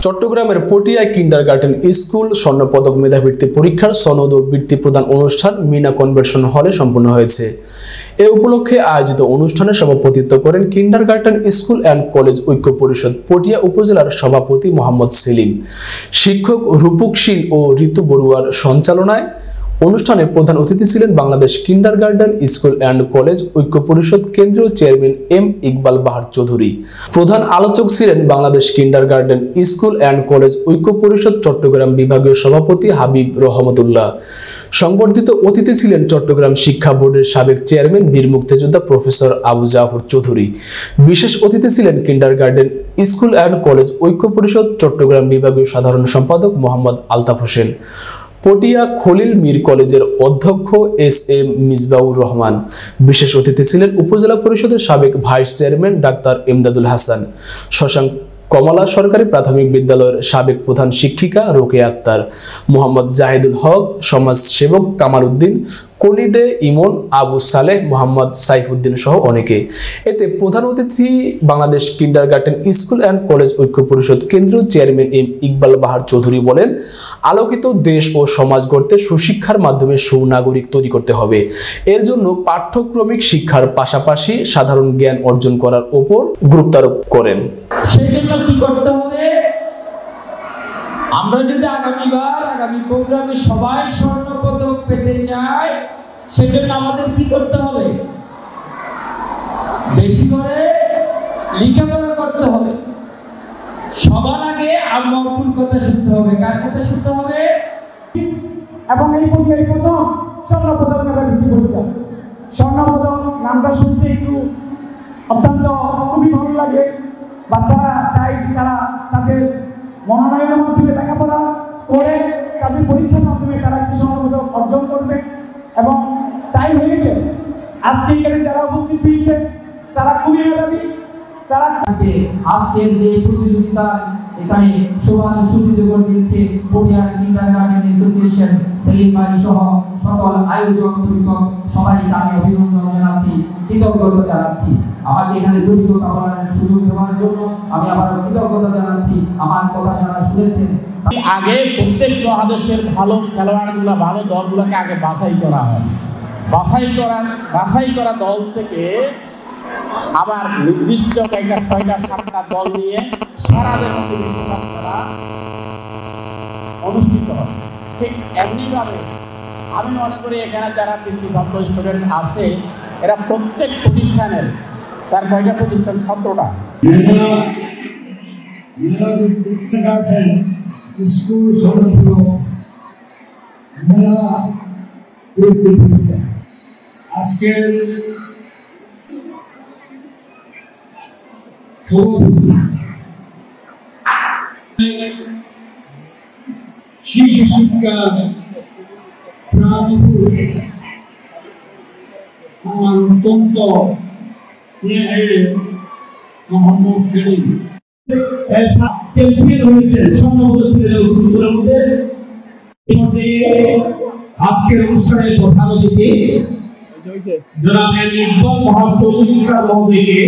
চট্টগ্রামের পটিয়ায় kindergarten school স্বর্ণপদক মেধাবৃত্তি পরীক্ষার সনদ ও বৃত্তি প্রদান অনুষ্ঠান মিনা কনভেনশন হলে সম্পন্ন হয়েছে। এ উপলক্ষে আয়োজিত অনুষ্ঠানে সভাপতিত্ব করেন কিন্ডারগার্টেন স্কুল অ্যান্ড কলেজ ঐক্য পরিষদ পটিয়া উপজেলার সভাপতি মোহাম্মদ সেলিম। শিক্ষক রূপক শীল ও ঋতু বড়ুয়ার সঞ্চালনায় অনুষ্ঠানে প্রধান অতিথি ছিলেন Bangladesh kindergarten school and college ঐক্য পরিষদ কেন্দ্রীয় চেয়ারম্যান এম ইকবাল বাহার চৌধুরী। প্রধান আলোচক ছিলেন Bangladesh kindergarten school and college ঐক্য পরিষদ চট্টগ্রাম বিভাগীয় সভাপতি হাবিব রহমতুল্লাহ। সংবর্ধিত অতিথি ছিলেন চট্টগ্রাম শিক্ষা বোর্ডের সাবেক চেয়ারম্যান বীর মুক্তিযোদ্ধা প্রফেসর আবু জাফর চৌধুরী। বিশেষ অতিথি ছিলেন কিন্ডারগার্টেন স্কুল অ্যান্ড কলেজ ঐক্য পরিষদ চট্টগ্রাম বিভাগীয় সাধারণ সম্পাদক মোহাম্মদ আলতাফ হোসেন। পটিয়া খলিল মীর কলেজের অধ্যক্ষ এস এম মিসবাউর রহমান। বিশেষ অতিথি ছিলেন উপজেলা পরিষদের সাবেক vice chairman doctor Emdadul Hasan. Shashanka Kamala সরকারি প্রাথমিক বিদ্যালয়ের সাবেক প্রধান শিক্ষিকা রোকেয়া আক্তার, মোহাম্মদ জাহিদুল হক, সমাজ সেবক কামাল উদ্দিন, কলিদে ইমন, আবু সালেহ, মোহাম্মদ সাইফুদ্দিন সহ অনেকে। এতে প্রধান অতিথি Bangladesh kindergarten school and college ঐক্য পরিষদ কেন্দ্রীয় চেয়ারম্যান এম ইকবাল বাহার চৌধুরী বলেন, আলোকিত দেশ ও সমাজ গড়তে সুশিক্ষার মাধ্যমে সুনাগরিক তৈরি করতে হবে। এর জন্য পাঠ্যক্রমিক শিক্ষার পাশাপাশি সাধারণ জ্ঞান অর্জন করার উপর গুরুত্বারোপ করেন। সেই জন্য কি করতে হবে? আমরা যদি আগামী প্রোগ্রামে সবাই স্বর্ণ পদক পেতে চাই, সেজন্য আমাদের কি করতে হবে? বেশি করে লেখাপড়া করতে হবে। সবার আগে আম্মাপুর কথা শুনতে হবে। কার কথা শুনতে হবে? এবং এই প্রথম স্বর্ণ পদক মেধাবৃত্তি পরীক্ষা। স্বর্ণ পদক নামটা শুনতে একটু অত্যন্ত খুবই ভালো লাগে। বাচ্চারা চাই তারা তাদের মনোনয়নের মাধ্যমে লেখাপড়া করে তাদের পরীক্ষার মাধ্যমে তারা একটি স্বর্ণপদক অর্জন করবে, এবং তাই হয়েছে। আজকে এখানে যারা উপস্থিত হয়েছে তারা খুবই মেধাবী। তারা আজকের যে প্রতিযোগিতা এখানে সভাপতিত্ব করে দিয়েছে পটিয়া কিন্ডারগার্টেন অ্যাসোসিয়েশন, সেলিম ভাই সহ সকল আয়োজক পরিষদ সবাইকে আমি অভিনন্দন জানাচ্ছি, কৃতজ্ঞতা জানাচ্ছি। আমাকে এখানে যোগ্যতা বলার সুযোগ দেওয়ার জন্য আমি আবার কৃতজ্ঞতা জানাচ্ছি। আমার কথা যারা শুনেছেন, আগে প্রত্যেক মহাদেশের ভালো খেলোয়াড়গুলো, ভালো দলগুলোকে আগে বাছাই করা হয়। বাছাই করা দল থেকে আবার নির্দিষ্ট 6টা-7টা দল নিয়ে সারা দেশে বিশ্বকাপ খেলা অনুষ্ঠিত হয়। ঠিক এমনিভাবে আমি মনে করি এখানে যারা বৃত্তিপ্রাপ্ত স্টুডেন্ট আছে এরা প্রত্যেক প্রতিষ্ঠানের, স্যার কয়টা প্রতিষ্ঠান? 17টা। স্কুল আজকের শিশু শিক্ষা আমার অত্যন্ত মোহাম্মদ সেলিম চ্যাম্পিয়ন হয়েছে আজকের অনুষ্ঠানের প্রধান অতিথি জনাব ইকবাল বাহার চৌধুরী স্যার মহোদয়কে